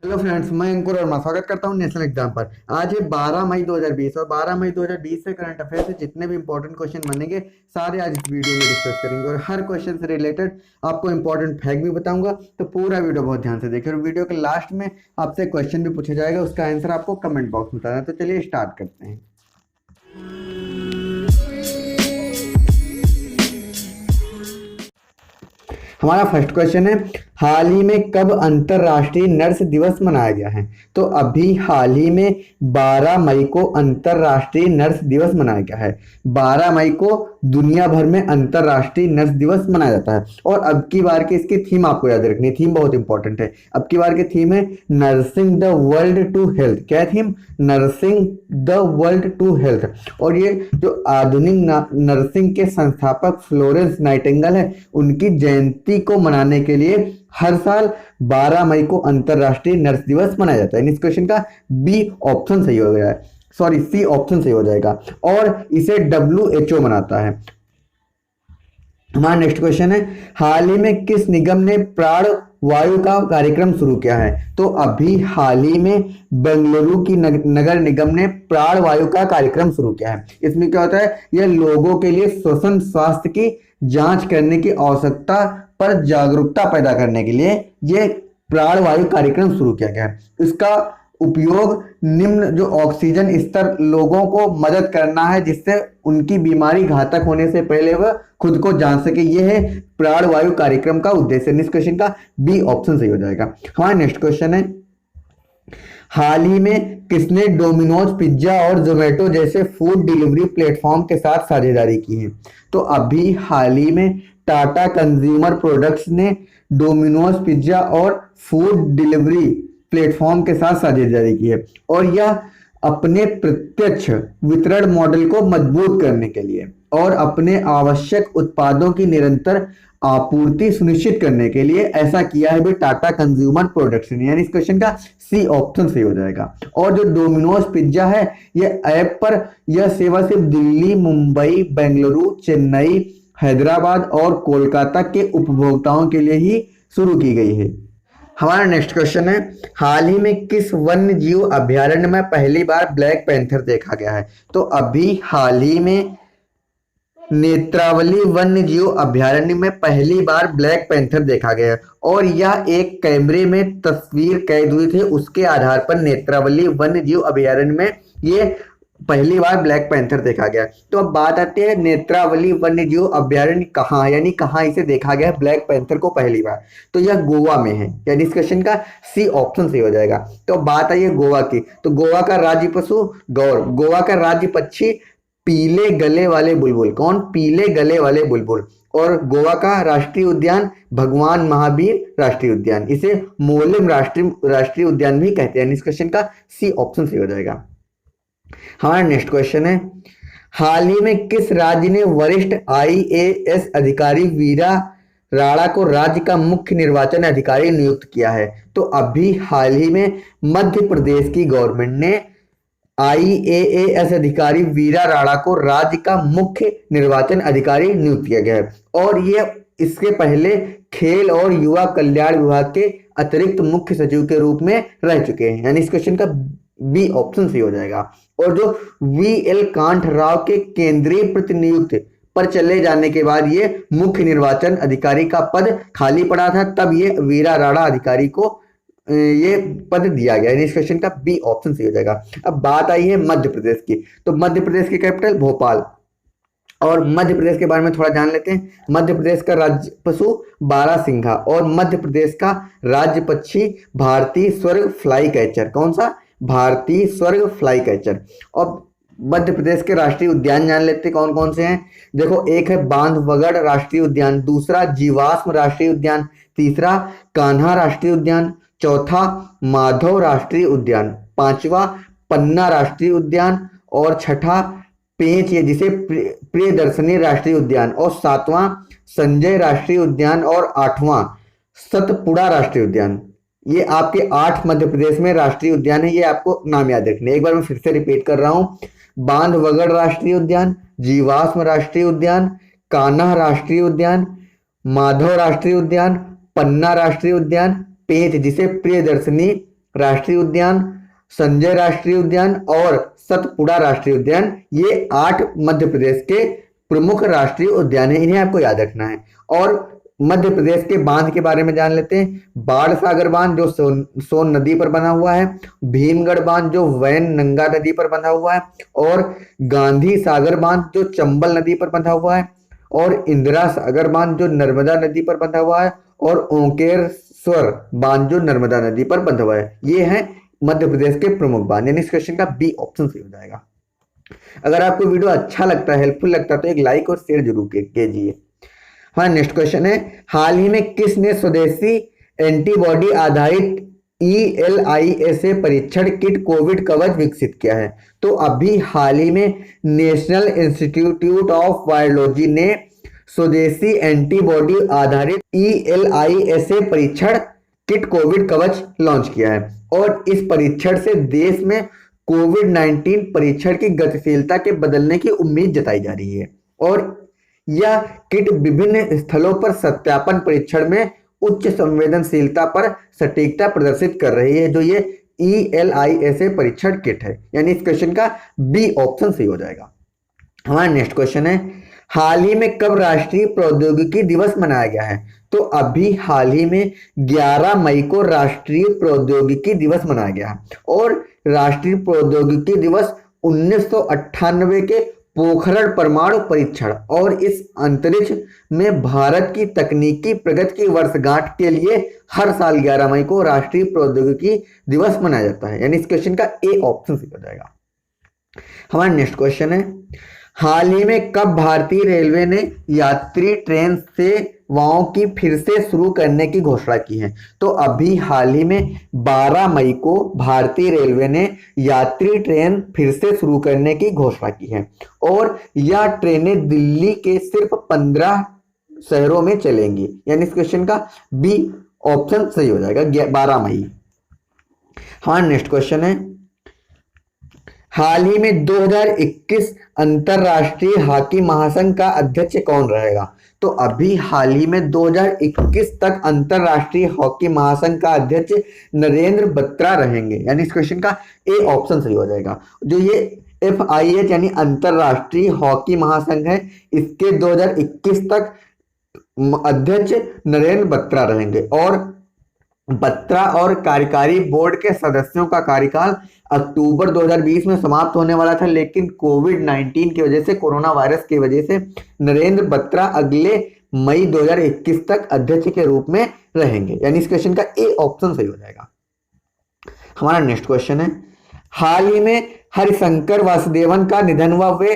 Hello friends, मैं अंकुर और मैं स्वागत करता हूं नेशनल एग्जाम पर। आज है 12 मई 2020 और 12 मई 2020 से करंट अफेयर से जितने भी इंपॉर्टेंट क्वेश्चन बनेंगे सारे आज इस वीडियो में डिस्कस करेंगे और हर क्वेश्चन से रिलेटेड आपको इंपॉर्टेंट फैक्ट भी बताऊंगा। तो पूरा वीडियो बहुत ध्यान से देखिए और वीडियो के लास्ट में आपसे क्वेश्चन भी पूछा जाएगा, उसका आंसर आपको कमेंट बॉक्स में बताना है। तो चलिए स्टार्ट करते हैं। हमारा फर्स्ट क्वेश्चन है, हाल ही में कब अंतरराष्ट्रीय नर्स दिवस मनाया गया है? तो अभी हाल ही में 12 मई को अंतरराष्ट्रीय नर्स दिवस मनाया गया है। 12 मई को दुनिया भर में अंतरराष्ट्रीय नर्स दिवस मनाया जाता है। और अब की बार की इसकी थीम आपको याद रखनी है, थीम बहुत इंपॉर्टेंट है। अब की बार की थीम है nursing the world to health. क्या theme? Nursing the world to health. और ये जो आधुनिक नर्सिंग के संस्थापक फ्लोरेंस नाइटिंगेल है, उनकी जयंती को मनाने के लिए हर साल 12 मई को अंतरराष्ट्रीय नर्स दिवस मनाया जाता है। इस क्वेश्चन का बी ऑप्शन सही हो गया है, सॉरी सी ऑप्शन सही हो जाएगा। और इसे WHO मनाता है। हमारा नेक्स्ट क्वेश्चन है, हाल ही में किस निगम ने प्राण वायु का कार्यक्रम शुरू किया है? तो अभी हाल ही में बेंगलुरु की नगर निगम ने प्राण वायु का कार्यक्रम शुरू किया है। इसमें क्या होता है? यह लोगों के लिए श्वसन स्वास्थ्य की जांच करने की आवश्यकता पर जागरूकता पैदा करने के लिए यह प्राण वायु कार्यक्रम शुरू किया गया है। इसका उपयोग निम्न जो ऑक्सीजन स्तर लोगों को मदद करना है, जिससे उनकी बीमारी घातक होने से पहले वह खुद को जान सके। यह है प्राण वायु कार्यक्रम का उद्देश्य। इस क्वेश्चन का बी ऑप्शन सही हो जाएगा। हमारा नेक्स्ट क्वेश्चन है, हाल ही में किसने डोमिनोज पिज्जा और जोमेटो जैसे फूड डिलीवरी प्लेटफॉर्म के साथ साझेदारी की है? तो अभी हाल ही में टाटा कंज्यूमर प्रोडक्ट्स ने डोमिनोज पिज्जा और फूड डिलीवरी प्लेटफॉर्म के साथ साझेदारी की है। और यह अपने प्रत्यक्ष वितरण मॉडल को मजबूत करने के लिए और अपने आवश्यक उत्पादों की निरंतर आपूर्ति सुनिश्चित करने के लिए ऐसा किया है भी टाटा कंज्यूमर प्रोडक्ट्स ने। यानी इस क्वेश्चन का सी ऑप्शन सही हो जाएगा। और जो डोमिनोज पिज्जा है, यह ऐप पर यह सेवा सिर्फ दिल्ली, मुंबई, बेंगलुरु, चेन्नई, हैदराबाद और कोलकाता के उपभोक्ताओं के लिए ही शुरू की गई है। हमारा नेक्स्ट क्वेश्चन है, हाल ही में किस वन्य जीव अभयारण्य में पहली बार ब्लैक पैंथर देखा गया है? तो अभी हाल ही में नेत्रावली वन्य जीव अभयारण्य में पहली बार ब्लैक पैंथर देखा गया और यह एक कैमरे में तस्वीर कैद हुई थी, उसके आधार पर नेत्रावली वन्य जीव अभयारण्य में ये पहली बार ब्लैक पैंथर देखा गया। तो अब बात आती है नेत्रावली वन्य जीव अभयारण्य कहाँ है, यानी कहाँ इसे देखा गया ब्लैक पैंथर को पहली बार? तो यह गोवा में है। यानी इस क्वेश्चन का सी ऑप्शन सही हो जाएगा। तो बात आई है गोवा की, तो गोवा का राज्य पशु गौर, गोवा का राज्य पक्षी पीले गले वाले बुलबुल। कौन? पीले गले वाले बुलबुल। और गोवा का राष्ट्रीय उद्यान भगवान महावीर राष्ट्रीय उद्यान। इसे मोलिम राष्ट्रीय उद्यान भी कहते हैं। इस क्वेश्चन का सी ऑप्शन सही हो जाएगा। हमारा नेक्स्ट क्वेश्चन है, हाल ही में किस राज्य ने वरिष्ठ IAS अधिकारी वीरा राणा को राज्य का मुख्य निर्वाचन अधिकारी नियुक्त किया है? तो अभी हाल ही में मध्य प्रदेश की गवर्नमेंट ने IAS अधिकारी वीरा राणा को राज्य का मुख्य निर्वाचन अधिकारी नियुक्त किया गया है। और यह इसके पहले खेल और युवा कल्याण विभाग के अतिरिक्त मुख्य सचिव के रूप में रह चुके हैं। यानी इस क्वेश्चन का बी ऑप्शन सही हो जाएगा। और जो VL कांठ राव के केंद्रीय प्रतिनियुक्त पर चले जाने के बाद ये मुख्य निर्वाचन अधिकारी का पद खाली पड़ा था, तब ये वीरा राणा अधिकारी को ये पद दिया गया। इस क्वेश्चन का बी ऑप्शन सही हो जाएगा। अब बात आई है मध्य प्रदेश की, तो मध्य प्रदेश की कैपिटल भोपाल। और मध्य प्रदेश के बारे में थोड़ा जान लेते हैं। मध्य प्रदेश का राज्य पशु बारहसिंघा और मध्य प्रदेश का राज्य पक्षी भारतीय स्वर्ग फ्लाई कैचर। कौन सा? भारतीय स्वर्ग फ्लाई कैचर। और मध्य प्रदेश के राष्ट्रीय उद्यान जान लेते हैं कौन कौन से हैं। देखो, एक है बांधवगढ़ राष्ट्रीय उद्यान, दूसरा जीवाश्म राष्ट्रीय उद्यान, तीसरा कान्हा राष्ट्रीय उद्यान, चौथा माधव राष्ट्रीय उद्यान, पांचवा पन्ना राष्ट्रीय उद्यान और छठा पेंच ये जिसे प्रियदर्शनी राष्ट्रीय उद्यान और सातवां संजय राष्ट्रीय उद्यान और आठवां सतपुड़ा राष्ट्रीय उद्यान। ये आपके 8 मध्य प्रदेश में राष्ट्रीय उद्यान है, ये आपको नाम याद रखने। एक बार मैं फिर से रिपीट कर रहा हूँ, बांधवगढ़ राष्ट्रीय उद्यान, जीवाश्म राष्ट्रीय उद्यान, कान्हा राष्ट्रीय उद्यान, माधव राष्ट्रीय उद्यान, पन्ना राष्ट्रीय उद्यान, पेंच जिसे प्रियदर्शनी राष्ट्रीय उद्यान, संजय राष्ट्रीय उद्यान और सतपुड़ा राष्ट्रीय उद्यान, ये 8 मध्य प्रदेश के प्रमुख राष्ट्रीय उद्यान है, इन्हें आपको याद रखना है। और मध्य प्रदेश के बांध के बारे में जान लेते हैं। बाण सागर बांध जो सोन नदी पर बना हुआ है, भीमगढ़ बांध जो वैनगंगा नदी पर बंधा हुआ है, और गांधी सागर बांध जो चंबल नदी पर बंधा हुआ है, और इंदिरा सागर बांध जो नर्मदा नदी पर बंधा हुआ है, और ओंकेश्वर बांध जो नर्मदा नदी पर बंधा हुआ है। ये है मध्य प्रदेश के प्रमुख बांध, यानी इस क्वेश्चन का बी ऑप्शन सही हो जाएगा। अगर आपको वीडियो अच्छा लगता है, हेल्पफुल लगता है, तो एक लाइक और शेयर जरूर कीजिए। हाँ, नेक्स्ट क्वेश्चन है, हाल ही में किसने स्वदेशी एंटीबॉडी आधारित ELISA परीक्षण किट कोविड कवच विकसित किया है? तो अभी हाल ही में नेशनल इंस्टीट्यूट ऑफ वायरोलॉजी ने स्वदेशी एंटीबॉडी आधारित ELISA परीक्षण किट कोविड कवच लॉन्च किया है, और इस परीक्षण से देश में कोविड-19 परीक्षण की गतिशीलता के बदलने की उम्मीद जताई जा रही है। और यह किट विभिन्न स्थलों पर सत्यापन परीक्षण में उच्च संवेदनशीलता पर सटीकता प्रदर्शित कर रही है, जो ये ELISA परीक्षण किट है, यानी इस क्वेश्चन का बी ऑप्शन सही हो जाएगा। हमारा नेक्स्ट क्वेश्चन है, हाल ही में कब राष्ट्रीय प्रौद्योगिकी दिवस मनाया गया है? तो अभी हाल ही में 11 मई को राष्ट्रीय प्रौद्योगिकी दिवस मनाया गया है, और राष्ट्रीय प्रौद्योगिकी दिवस 1998 के पोखरण परमाणु परीक्षण और इस अंतरिक्ष में भारत की तकनीकी प्रगति की वर्षगांठ के लिए हर साल 11 मई को राष्ट्रीय प्रौद्योगिकी दिवस मनाया जाता है, यानी इस क्वेश्चन का ए ऑप्शन सही हो जाएगा। हमारा नेक्स्ट क्वेश्चन है, हाल ही में कब भारतीय रेलवे ने यात्री ट्रेन सेवाओं की फिर से शुरू करने की घोषणा की है? तो अभी हाल ही में 12 मई को भारतीय रेलवे ने यात्री ट्रेन फिर से शुरू करने की घोषणा की है, और यह ट्रेनें दिल्ली के सिर्फ 15 शहरों में चलेंगी, यानी इस क्वेश्चन का बी ऑप्शन सही हो जाएगा, 12 मई। हमारा नेक्स्ट क्वेश्चन है, हाल ही में 2021 अंतरराष्ट्रीय हॉकी महासंघ का अध्यक्ष कौन रहेगा? तो अभी हाल ही में 2021 तक अंतरराष्ट्रीय हॉकी महासंघ का अध्यक्ष नरेंद्र बत्रा रहेंगे, यानी इस क्वेश्चन का ए ऑप्शन सही हो जाएगा। जो ये FIH यानी अंतरराष्ट्रीय हॉकी महासंघ है, इसके 2021 तक अध्यक्ष नरेंद्र बत्रा रहेंगे, और बत्रा और कार्यकारी बोर्ड के सदस्यों का कार्यकाल अक्टूबर 2020 में समाप्त होने वाला था, लेकिन कोविड-19 की वजह से, कोरोना वायरस की वजह से नरेंद्र बत्रा अगले मई 2021 तक अध्यक्ष के रूप में रहेंगे, यानी इस क्वेश्चन का ए ऑप्शन सही हो जाएगा। हमारा नेक्स्ट क्वेश्चन है, हाल ही में हरिशंकर वासुदेवन का निधन हुआ, वे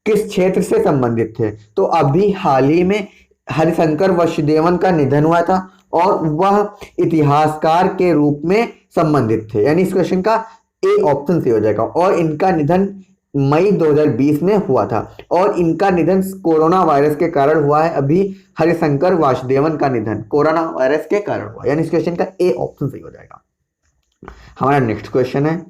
किस क्षेत्र से संबंधित थे? तो अभी हाल ही में हरिशंकर वासुदेवन का निधन हुआ था, और वह इतिहासकार के रूप में संबंधित थे, यानी इस क्वेश्चन का ए ऑप्शन सही हो जाएगा। और इनका निधन मई 2020 में हुआ था, और इनका निधन कोरोना वायरस के कारण हुआ है। अभी हरिशंकर वासुदेवन का निधन कोरोना वायरस के कारण हुआ, यानी इस क्वेश्चन का ए ऑप्शन सही हो जाएगा। हमारा नेक्स्ट क्वेश्चन है,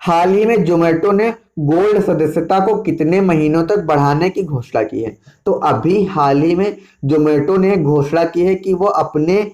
हाल ही में जोमेटो ने गोल्ड सदस्यता को कितने महीनों तक बढ़ाने की घोषणा की है? तो अभी हाल ही में जोमेटो ने घोषणा की है कि वो अपने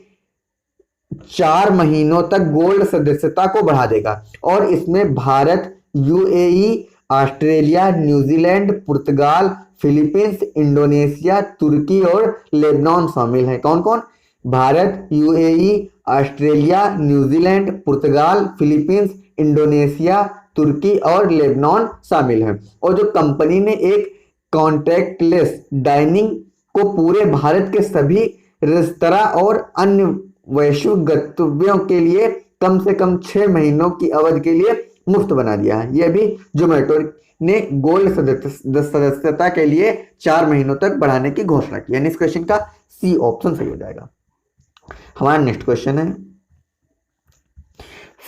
4 महीनों तक गोल्ड सदस्यता को बढ़ा देगा, और इसमें भारत, UAE, ऑस्ट्रेलिया, न्यूजीलैंड, पुर्तगाल, फिलीपींस, इंडोनेशिया, तुर्की और लेबनान शामिल है। कौन कौन? भारत, UAE, ऑस्ट्रेलिया, न्यूजीलैंड, पुर्तगाल, फिलीपींस, इंडोनेशिया, तुर्की और लेबनान शामिल है। और जो कंपनी ने एक कॉन्टैक्टलेस डाइनिंग को पूरे भारत के सभी रेस्तरां और अन्य वैश्विक गंतव्यों के लिए कम से कम 6 महीनों की अवधि के लिए मुफ्त बना दिया है। यह भी जोमेटो ने गोल्ड सदस्यता के लिए 4 महीनों तक बढ़ाने की घोषणा की, यानी इस क्वेश्चन का सी ऑप्शन सही हो जाएगा। हमारा नेक्स्ट क्वेश्चन है,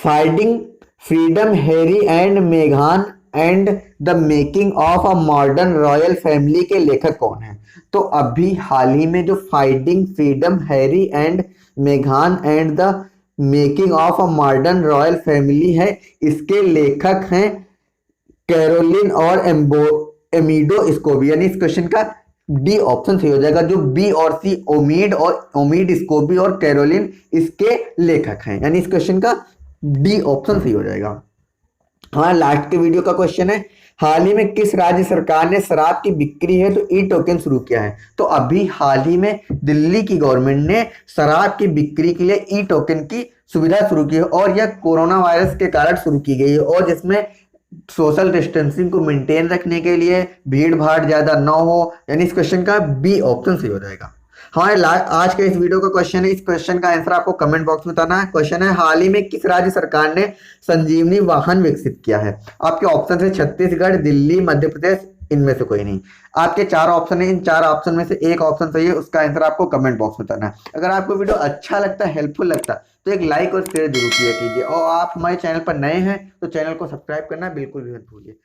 फाइंडिंग फ्रीडम, हैरी एंड मेघान and the making of a modern royal family के लेखक कौन है? तो अभी हाल ही में जो फाइंडिंग फ्रीडम, हैरी एंड मेघान and the making of a modern royal family है, इसके लेखक हैं कैरोलिन और एमिडो स्कोबी, यानी इस क्वेश्चन का डी ऑप्शन सही हो जाएगा। जो बी और सी, ओमीड स्कोबी और कैरोलिन, इसके लेखक हैं, यानी इस क्वेश्चन का डी ऑप्शन सही हो जाएगा। हमारा लास्ट के वीडियो का क्वेश्चन है, हाल ही में किस राज्य सरकार ने शराब की बिक्री है तो ई टोकन शुरू किया है? तो अभी हाल ही में दिल्ली की गवर्नमेंट ने शराब की बिक्री के लिए ई टोकन की सुविधा शुरू की है और यह कोरोना वायरस के कारण शुरू की गई है और जिसमें सोशल डिस्टेंसिंग को मेंटेन रखने के लिए भीड़ भाड़ ज्यादा ना हो, यानी इस क्वेश्चन का बी ऑप्शन सही हो जाएगा। हमारे आज के इस वीडियो का क्वेश्चन है, इस क्वेश्चन का आंसर आपको कमेंट बॉक्स में बताना है। क्वेश्चन है, हाल ही में किस राज्य सरकार ने संजीवनी वाहन विकसित किया है? आपके ऑप्शन है छत्तीसगढ़, दिल्ली, मध्य प्रदेश, इनमें से कोई नहीं। आपके 4 ऑप्शन है, इन 4 ऑप्शन में से एक ऑप्शन सही है, उसका आंसर आपको कमेंट बॉक्स में बताना है। अगर आपको वीडियो अच्छा लगता है, हेल्पफुल लगता है, तो एक लाइक और शेयर जरूर किया कीजिए और आप हमारे चैनल पर नए हैं तो चैनल को सब्सक्राइब करना बिल्कुल भी मत भूलिए।